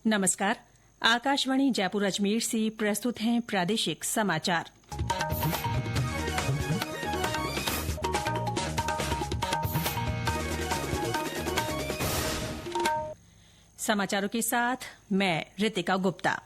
नमस्कार। आकाशवाणी जयपुर अजमेर से प्रस्तुत हैं प्रादेशिक समाचार। समाचारों के साथ मैं रितिका गुप्ता।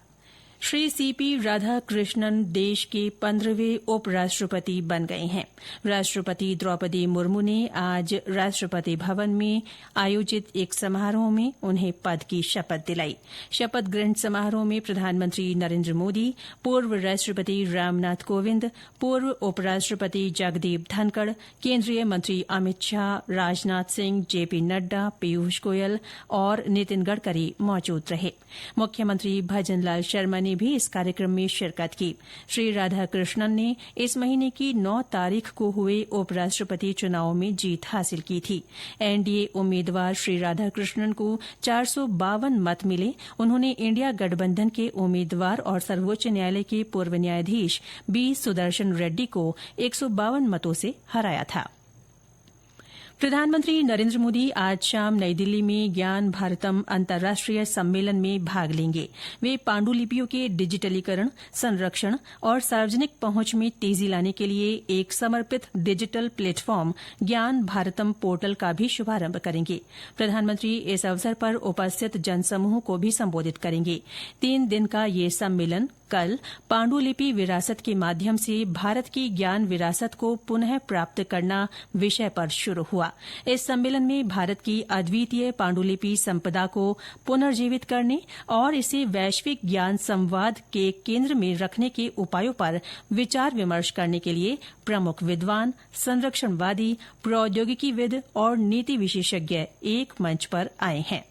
श्री सीपी राधाकृष्णन देश के 15वें उपराष्ट्रपति बन गए हैं। राष्ट्रपति द्रौपदी मुर्मू ने आज राष्ट्रपति भवन में आयोजित एक समारोह में उन्हें पद की शपथ दिलाई। शपथ ग्रहण समारोह में प्रधानमंत्री नरेन्द्र मोदी, पूर्व राष्ट्रपति रामनाथ कोविंद, पूर्व उपराष्ट्रपति जगदीप धनखड़, केन्द्रीय मंत्री अमित शाह, राजनाथ सिंह, जेपी नड्डा, पीयूष गोयल और नितिन गडकरी मौजूद रहे। मुख्यमंत्री भजन लाल शर्मा ने भी इस कार्यक्रम में शिरकत की। श्री राधाकृष्णन ने इस महीने की 9 तारीख को हुए उपराष्ट्रपति चुनाव में जीत हासिल की थी। एनडीए उम्मीदवार श्री राधाकृष्णन को 452 मत मिले। उन्होंने इंडिया गठबंधन के उम्मीदवार और सर्वोच्च न्यायालय के पूर्व न्यायाधीश बी सुदर्शन रेड्डी को 152 मतों से हराया था। प्रधानमंत्री नरेन्द्र मोदी आज शाम नई दिल्ली में ज्ञान भारतम अंतर्राष्ट्रीय सम्मेलन में भाग लेंगे। वे पांडुलिपियों के डिजिटलीकरण, संरक्षण और सार्वजनिक पहुंच में तेजी लाने के लिए एक समर्पित डिजिटल प्लेटफॉर्म ज्ञान भारतम पोर्टल का भी शुभारंभ करेंगे। प्रधानमंत्री इस अवसर पर उपस्थित जनसमूह को भी संबोधित करेंगे। 3 दिन का ये सम्मेलन कल पांडुलिपि विरासत के माध्यम से भारत की ज्ञान विरासत को पुनः प्राप्त करना विषय पर शुरू हुआ। इस सम्मेलन में भारत की अद्वितीय पांडुलिपि संपदा को पुनर्जीवित करने और इसे वैश्विक ज्ञान संवाद के केंद्र में रखने के उपायों पर विचार विमर्श करने के लिए प्रमुख विद्वान, संरक्षणवादी, प्रौद्योगिकीविद और नीति विशेषज्ञ एक मंच पर आए हैं।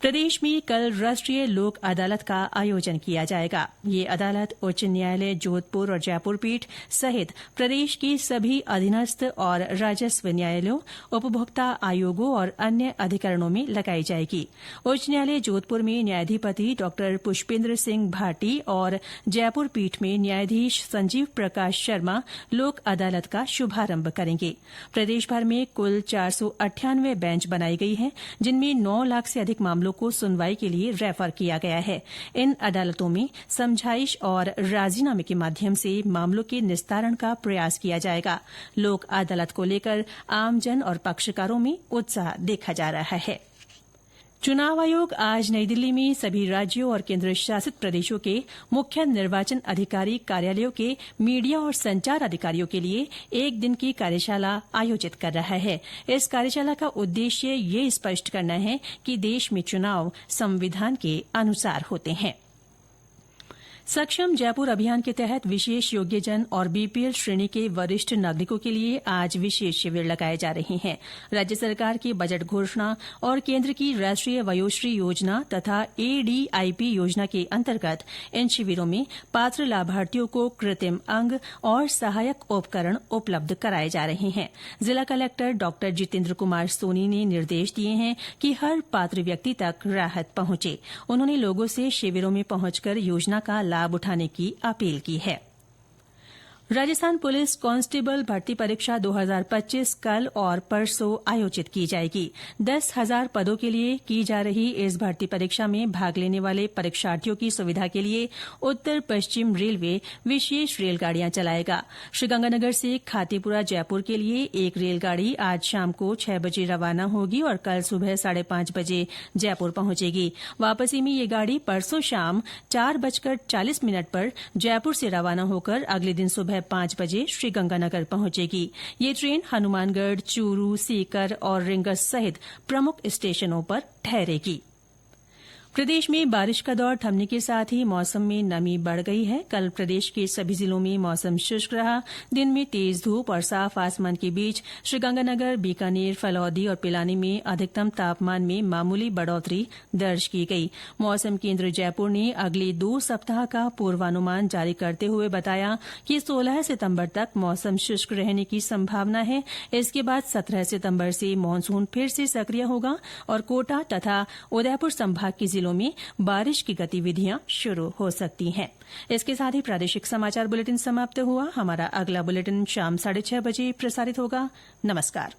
प्रदेश में कल राष्ट्रीय लोक अदालत का आयोजन किया जाएगा। ये अदालत उच्च न्यायालय जोधपुर और जयपुर पीठ सहित प्रदेश के सभी अधीनस्थ और राजस्व न्यायालयों, उपभोक्ता आयोगों और अन्य अधिकरणों में लगाई जाएगी। उच्च न्यायालय जोधपुर में न्यायाधिपति डॉ पुष्पेन्द्र सिंह भाटी और जयपुर पीठ में न्यायाधीश संजीव प्रकाश शर्मा लोक अदालत का शुभारंभ करेंगे। प्रदेश भर में कुल 498 बेंच बनाई गई है, जिनमें 9 लाख से अधिक मामलों को सुनवाई के लिए रेफर किया गया है। इन अदालतों में समझाइश और राजीनामे के माध्यम से मामलों के निस्तारण का प्रयास किया जाएगा। लोक अदालत को लेकर आमजन और पक्षकारों में उत्साह देखा जा रहा है। चुनाव आयोग आज नई दिल्ली में सभी राज्यों और केंद्र शासित प्रदेशों के मुख्य निर्वाचन अधिकारी कार्यालयों के मीडिया और संचार अधिकारियों के लिए 1 दिन की कार्यशाला आयोजित कर रहा है। इस कार्यशाला का उद्देश्य ये स्पष्ट करना है कि देश में चुनाव संविधान के अनुसार होते हैं। सक्षम जयपुर अभियान के तहत विशेष योग्यजन और बीपीएल श्रेणी के वरिष्ठ नागरिकों के लिए आज विशेष शिविर लगाए जा रहे हैं। राज्य सरकार की बजट घोषणा और केंद्र की राष्ट्रीय वयोश्री योजना तथा एडीआईपी योजना के अंतर्गत इन शिविरों में पात्र लाभार्थियों को कृत्रिम अंग और सहायक उपकरण उपलब्ध कराए जा रहे हैं। जिला कलेक्टर डॉ जितेंद्र कुमार सोनी ने निर्देश दिए हैं कि हर पात्र व्यक्ति तक राहत पहुंचे। उन्होंने लोगों से शिविरों में पहुंचकर योजना का लाभ उठाने की अपील की है। राजस्थान पुलिस कांस्टेबल भर्ती परीक्षा 2025 कल और परसों आयोजित की जाएगी। 10,000 पदों के लिए की जा रही इस भर्ती परीक्षा में भाग लेने वाले परीक्षार्थियों की सुविधा के लिए उत्तर पश्चिम रेलवे विशेष रेलगाड़ियां चलाएगा। श्रीगंगानगर से खातीपुरा जयपुर के लिए एक रेलगाड़ी आज शाम को 6 बजे रवाना होगी और कल सुबह 5:30 बजे जयपुर पहुंचेगी। वापसी में ये गाड़ी परसों शाम 4:40 पर जयपुर से रवाना होकर अगले दिन सुबह 5 बजे श्रीगंगानगर पहुंचेगी। ये ट्रेन हनुमानगढ़, चूरू, सीकर और रिंगस सहित प्रमुख स्टेशनों पर ठहरेगी। प्रदेश में बारिश का दौर थमने के साथ ही मौसम में नमी बढ़ गई है। कल प्रदेश के सभी जिलों में मौसम शुष्क रहा। दिन में तेज धूप और साफ आसमान के बीच श्रीगंगानगर, बीकानेर, फलौदी और पिलानी में अधिकतम तापमान में मामूली बढ़ोतरी दर्ज की गई। मौसम केंद्र जयपुर ने अगले 2 सप्ताह का पूर्वानुमान जारी करते हुए बताया कि 16 सितंबर तक मौसम शुष्क रहने की संभावना है। इसके बाद 17 सितंबर से मानसून फिर से सक्रिय होगा और कोटा तथा उदयपुर संभाग के में बारिश की गतिविधियां शुरू हो सकती हैं। इसके साथ ही प्रादेशिक समाचार बुलेटिन समाप्त हुआ। हमारा अगला बुलेटिन शाम 6:30 बजे प्रसारित होगा। नमस्कार।